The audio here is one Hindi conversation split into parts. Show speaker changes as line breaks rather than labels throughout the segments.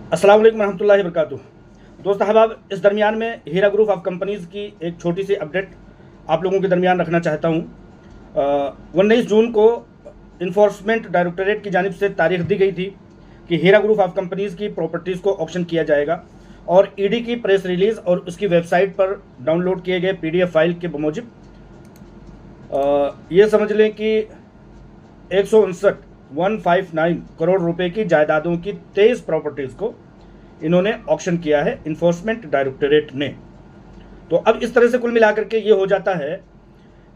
अस्सलाम वालेकुम रहमतुल्लाहि व बरकातुहू। दोस्त अहबाब, इस दरमियान में हीरा ग्रुप ऑफ कंपनीज़ की एक छोटी सी अपडेट आप लोगों के दरमियान रखना चाहता हूँ। 19 जून को इन्फोर्समेंट डायरेक्टरेट की जानिब से तारीख दी गई थी कि हीरा ग्रुप ऑफ कंपनीज़ की प्रॉपर्टीज़ को ऑक्शन किया जाएगा और ईडी की प्रेस रिलीज़ और उसकी वेबसाइट पर डाउनलोड किए गए PDF फाइल के बमूजिब ये समझ लें कि 159 करोड़ रुपए की जायदादों की 23 प्रॉपर्टीज़ को इन्होंने ऑक्शन किया है इन्फोर्समेंट डायरेक्टरेट ने। तो अब इस तरह से कुल मिलाकर के ये हो जाता है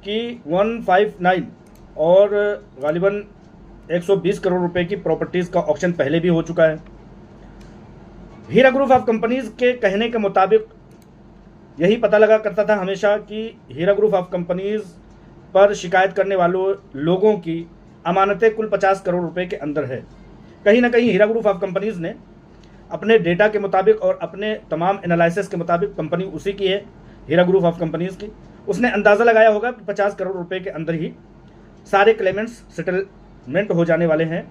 कि 159 और गालिबन 120 करोड़ रुपए की प्रॉपर्टीज़ का ऑक्शन पहले भी हो चुका है। हीरा ग्रुप ऑफ कंपनीज़ के कहने के मुताबिक यही पता लगा करता था हमेशा कि हीरा ग्रुप ऑफ कंपनीज़ पर शिकायत करने वालों लोगों की अमानतें कुल 50 करोड़ रुपए के अंदर है। कहीं ना कहीं हीरा ग्रुप ऑफ कंपनीज़ ने अपने डेटा के मुताबिक और अपने तमाम एनालिसिस के मुताबिक, कंपनी उसी की है हीरा ग्रुप ऑफ कंपनीज़ की, उसने अंदाज़ा लगाया होगा कि 50 करोड़ रुपए के अंदर ही सारे क्लेमेंट्स सेटलमेंट हो जाने वाले हैं।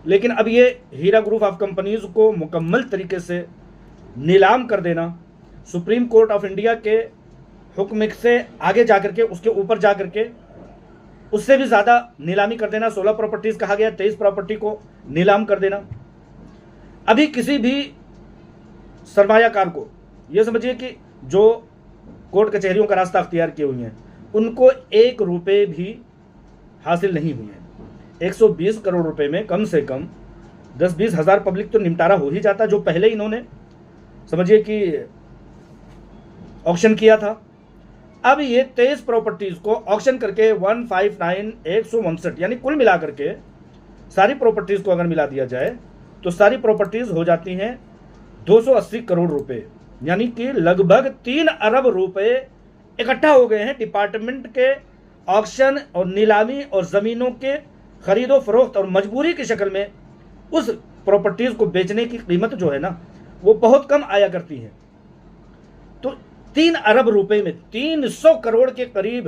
लेकिन अब ये हीरा ग्रुप ऑफ कंपनीज़ को मुकम्मल तरीके से नीलाम कर देना, सुप्रीम कोर्ट ऑफ इंडिया के हुक्म से आगे जा करके, उसके ऊपर जा करके उससे भी ज़्यादा नीलामी कर देना, 16 प्रॉपर्टीज़ कहा गया, 23 प्रॉपर्टी को नीलाम कर देना। अभी किसी भी सरमायाकार को ये समझिए कि जो कोर्ट कचहरियों का रास्ता अख्तियार किए हुए हैं, उनको 1 रुपये भी हासिल नहीं हुए हैं। 120 करोड़ रुपए में कम से कम 10-20 हज़ार पब्लिक तो निपटारा हो ही जाता, जो पहले इन्होंने समझिए कि ऑक्शन किया था। अब ये 23 प्रॉपर्टीज़ को ऑक्शन करके 159 यानी कुल मिला करके सारी प्रॉपर्टीज़ को अगर मिला दिया जाए तो सारी प्रॉपर्टीज़ हो जाती हैं 280 करोड़ रुपए, यानी कि लगभग 3 अरब रुपए इकट्ठा हो गए हैं डिपार्टमेंट के ऑक्शन और नीलामी और ज़मीनों के खरीदो फरोख्त और मजबूरी की शक्ल में। उस प्रॉपर्टीज़ को बेचने की कीमत जो है ना, वो बहुत कम आया करती है। तो 3 अरब रुपए में 300 करोड़ के करीब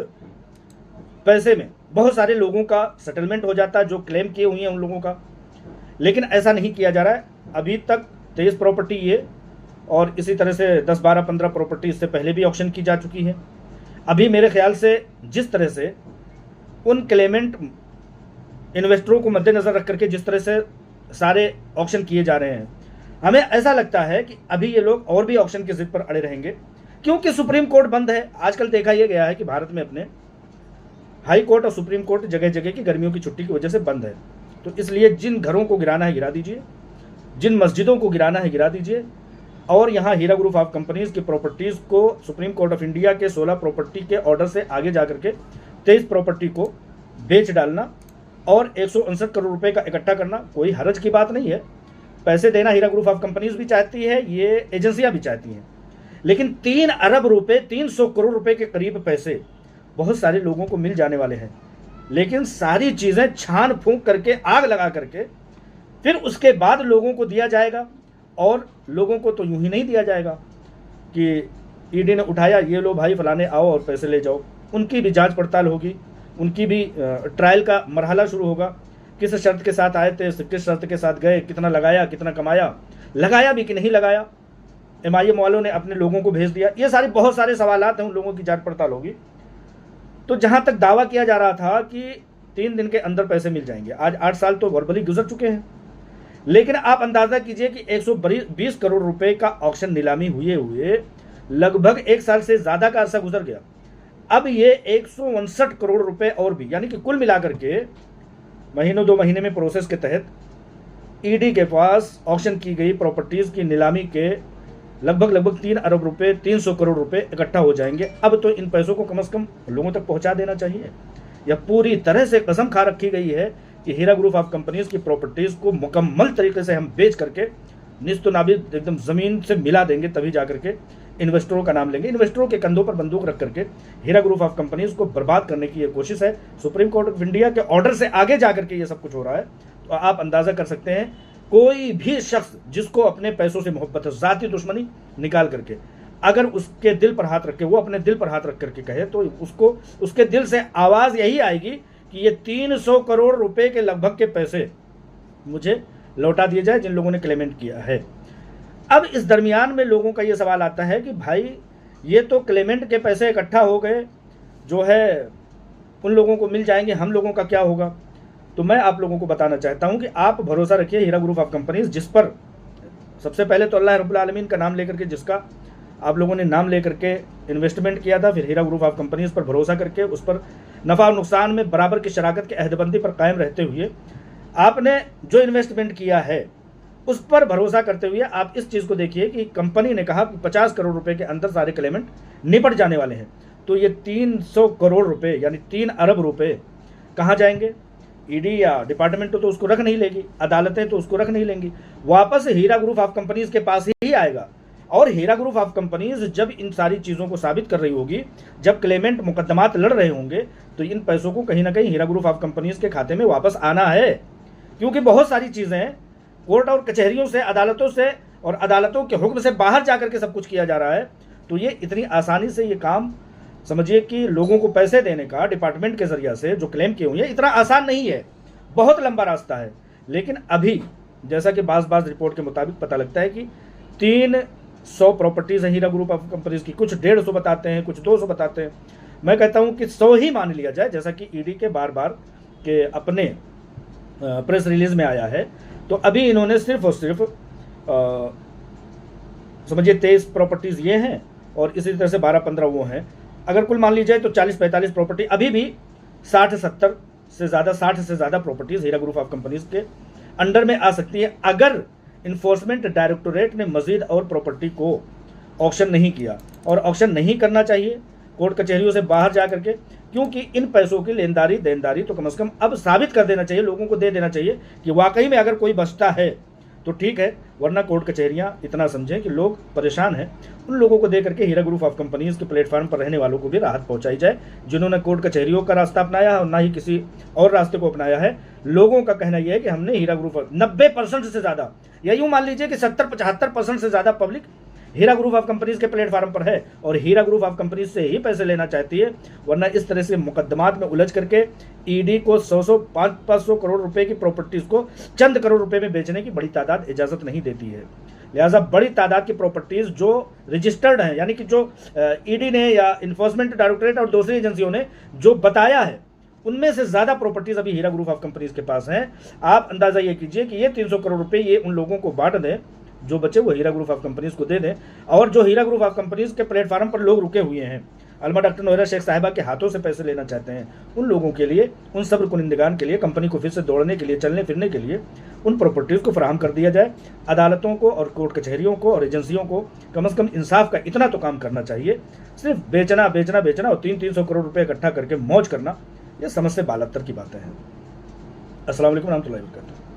पैसे में बहुत सारे लोगों का सेटलमेंट हो जाता है, जो क्लेम किए हुए हैं उन लोगों का। लेकिन ऐसा नहीं किया जा रहा है। अभी तक 23 प्रॉपर्टी ये और इसी तरह से 10, 12, 15 प्रॉपर्टी इससे पहले भी ऑक्शन की जा चुकी है। अभी मेरे ख्याल से जिस तरह से उन क्लेमेंट इन्वेस्टरों को मद्देनज़र रख करके जिस तरह से सारे ऑक्शन किए जा रहे हैं, हमें ऐसा लगता है कि अभी ये लोग और भी ऑक्शन की जिद पर अड़े रहेंगे, क्योंकि सुप्रीम कोर्ट बंद है। आजकल देखा यह गया है कि भारत में अपने हाई कोर्ट और सुप्रीम कोर्ट जगह जगह की गर्मियों की छुट्टी की वजह से बंद है। तो इसलिए जिन घरों को गिराना है गिरा दीजिए, जिन मस्जिदों को गिराना है गिरा दीजिए, और यहाँ हीरा ग्रुप ऑफ कंपनीज़ की प्रॉपर्टीज़ को सुप्रीम कोर्ट ऑफ इंडिया के 16 प्रॉपर्टी के ऑर्डर से आगे जा करके 23 प्रॉपर्टी को बेच डालना और 159 करोड़ रुपए का इकट्ठा करना कोई हरज की बात नहीं है। पैसे देना हीरा ग्रुप ऑफ कंपनीज़ भी चाहती है, ये एजेंसियाँ भी चाहती हैं। लेकिन 3 अरब रुपए, 300 करोड़ रुपए के करीब पैसे बहुत सारे लोगों को मिल जाने वाले हैं। लेकिन सारी चीज़ें छान फूंक करके, आग लगा करके फिर उसके बाद लोगों को दिया जाएगा। और लोगों को तो यूं ही नहीं दिया जाएगा कि ईडी ने उठाया, ये लो भाई फलाने आओ और पैसे ले जाओ। उनकी भी जांच पड़ताल होगी, उनकी भी ट्रायल का मरहला शुरू होगा। किस शर्त के साथ आए थे, किस शर्त के साथ गए, कितना लगाया, कितना कमाया, लगाया भी कि नहीं लगाया, MIM वालों ने अपने लोगों को भेज दिया। ये सारी बहुत सारे सवालात हैं, उन लोगों की जांच पड़ताल होगी। तो जहां तक दावा किया जा रहा था कि 3 दिन के अंदर पैसे मिल जाएंगे, आज 8 साल तो वर्बली गुजर चुके हैं। लेकिन आप अंदाजा कीजिए कि 120 करोड़ रुपए का ऑक्शन नीलामी हुए लगभग 1 साल से ज़्यादा का अरसा गुजर गया। अब ये 159 करोड़ रुपए और भी, यानी कि कुल मिलाकर के महीनों 2 महीने में प्रोसेस के तहत ईडी के पास ऑक्शन की गई प्रॉपर्टीज़ की नीलामी के लगभग 3 अरब रुपए, 300 करोड़ रुपए इकट्ठा हो जाएंगे। अब तो इन पैसों को कम से कम लोगों तक पहुंचा देना चाहिए। यह पूरी तरह से कसम खा रखी गई है कि हीरा ग्रुप ऑफ कंपनीज़ की प्रॉपर्टीज़ को मुकम्मल तरीके से हम बेच करके निस्त नाबिद एकदम ज़मीन से मिला देंगे, तभी जा करके इन्वेस्टरों का नाम लेंगे। इन्वेस्टरों के कंधों पर बंदूक रख करके हीरा ग्रुप ऑफ कंपनीज़ को बर्बाद करने की ये कोशिश है। सुप्रीम कोर्ट ऑफ इंडिया के ऑर्डर से आगे जा करके ये सब कुछ हो रहा है। तो आप अंदाज़ा कर सकते हैं, कोई भी शख्स जिसको अपने पैसों से मोहब्बत है, ज़ाती दुश्मनी निकाल करके अगर उसके दिल पर हाथ रख के, वो अपने दिल पर हाथ रख करके कहे, तो उसको उसके दिल से आवाज़ यही आएगी कि ये 300 करोड़ रुपए के लगभग के पैसे मुझे लौटा दिए जाए जिन लोगों ने क्लेमेंट किया है। अब इस दरमियान में लोगों का ये सवाल आता है कि भाई ये तो क्लेमेंट के पैसे इकट्ठा हो गए, जो है उन लोगों को मिल जाएंगे, हम लोगों का क्या होगा। तो मैं आप लोगों को बताना चाहता हूं कि आप भरोसा रखिए हीरा ग्रुप ऑफ कंपनीज, जिस पर सबसे पहले तो अल्लाह रब्बुल आलमीन का नाम लेकर के, जिसका आप लोगों ने नाम लेकर के इन्वेस्टमेंट किया था, फिर हीरा ग्रुप ऑफ कंपनीज पर भरोसा करके उस पर नफ़ा और नुकसान में बराबर की शराकत के अहदबंदी पर कायम रहते हुए आपने जो इन्वेस्टमेंट किया है उस पर भरोसा करते हुए आप इस चीज़ को देखिए कि कंपनी ने कहा कि 50 करोड़ रुपए के अंदर सारे क्लेमेंट निपट जाने वाले हैं। तो ये 300 करोड़ रुपए यानी 3 अरब रुपए कहाँ जाएंगे? ईडी या डिपार्टमेंट तो उसको रख नहीं लेगी, अदालतें तो उसको रख नहीं लेंगी, वापस हीरा ग्रुप ऑफ कंपनीज के पास ही आएगा। और हीरा ग्रुप ऑफ कंपनीज जब इन सारी चीज़ों को साबित कर रही होगी, जब क्लेमेंट मुकदमात लड़ रहे होंगे, तो इन पैसों को कहीं ना कहीं हीरा ग्रुप ऑफ कंपनीज के खाते में वापस आना है। क्योंकि बहुत सारी चीज़ें कोर्ट और कचहरियों से, अदालतों से और अदालतों के हुक्म से बाहर जाकर के सब कुछ किया जा रहा है। तो ये इतनी आसानी से ये काम समझिए कि लोगों को पैसे देने का डिपार्टमेंट के जरिए से जो क्लेम किए हुए हैं, इतना आसान नहीं है, बहुत लंबा रास्ता है। लेकिन अभी जैसा कि बाज़ रिपोर्ट के मुताबिक पता लगता है कि 300 प्रॉपर्टीज़ हैं हीरा ग्रुप ऑफ कंपनीज की, कुछ 150 बताते हैं, कुछ 200 बताते हैं। मैं कहता हूं कि 100 ही मान लिया जाए, जैसा कि ईडी के बार के अपने प्रेस रिलीज में आया है। तो अभी इन्होंने सिर्फ और सिर्फ समझिए 23 प्रॉपर्टीज़ ये हैं और इसी तरह से 12-15 वो हैं। अगर कुल मान ली जाए तो 40-45 प्रॉपर्टी, अभी भी 60-70 से ज़्यादा, 60 से ज़्यादा properties Heera group of companies के अंडर में आ सकती है, अगर इन्फोर्समेंट डायरेक्टोरेट ने मजीद और प्रॉपर्टी को ऑक्शन नहीं किया। और ऑक्शन नहीं करना चाहिए कोर्ट कचहरियों से बाहर जा करके, क्योंकि इन पैसों की लेनदारी देनदारी तो कम से कम अब साबित कर देना चाहिए, लोगों को दे देना चाहिए कि वाकई में अगर कोई बचता है तो ठीक है, वरना कोर्ट कचहरियां इतना समझें कि लोग परेशान हैं, उन लोगों को दे करके हीरा ग्रुप ऑफ कंपनीज के प्लेटफॉर्म पर रहने वालों को भी राहत पहुंचाई जाए, जिन्होंने कोर्ट कचहरियों का रास्ता अपनाया है और ना ही किसी और रास्ते को अपनाया है। लोगों का कहना यह है कि हमने हीरा ग्रुप 90% से ज़्यादा, या यूँ मान लीजिए कि 70-75% से ज़्यादा public Heera group of companies के प्लेटफॉर्म पर है और हीरा ग्रुप ऑफ कंपनीज से ही पैसे लेना चाहती है। वरना इस तरह से मुकदमात में उलझ करके ईडी को 100-100, 500 करोड़ रुपए की प्रॉपर्टीज को चंद करोड़ रुपए में बेचने की बड़ी तादाद इजाजत नहीं देती है। लिहाजा बड़ी तादाद की प्रॉपर्टीज जो रजिस्टर्ड हैं, यानी कि जो ईडी ने या इन्फोर्समेंट डायरेक्टोरेट और दूसरी एजेंसियों ने जो बताया है, उनमें से ज़्यादा प्रॉपर्टीज अभी हीरा ग्रुप ऑफ कंपनीज के पास हैं। आप अंदाज़ा ये कीजिए कि ये 300 करोड़ रुपए ये उन लोगों को बांट दें, जो बचे वो हीरा ग्रुप ऑफ कंपनीज को दे दें। और जो हीरा ग्रुप ऑफ कंपनीज के प्लेटफॉर्म पर लोग रुके हुए हैं, अलमा डॉक्टर नोएरा शेख साहिबा के हाथों से पैसे लेना चाहते हैं, उन लोगों के लिए, उन सब्र कुनिंदगान के लिए, कंपनी को फिर से दौड़ने के लिए, चलने फिरने के लिए उन प्रॉपर्टीज़ को फराहम कर दिया जाए। अदालतों को और कोर्ट कचहरियों को और एजेंसियों को कम से कम इंसाफ का इतना तो काम करना चाहिए। सिर्फ बेचना बेचना बेचना और 300 करोड़ रुपये इकट्ठा करके मौज करना, यह समझ से बालतर की बातें हैं। अस्सलाम वालेकुम रहमतुल्लाहि व बरकातुहू।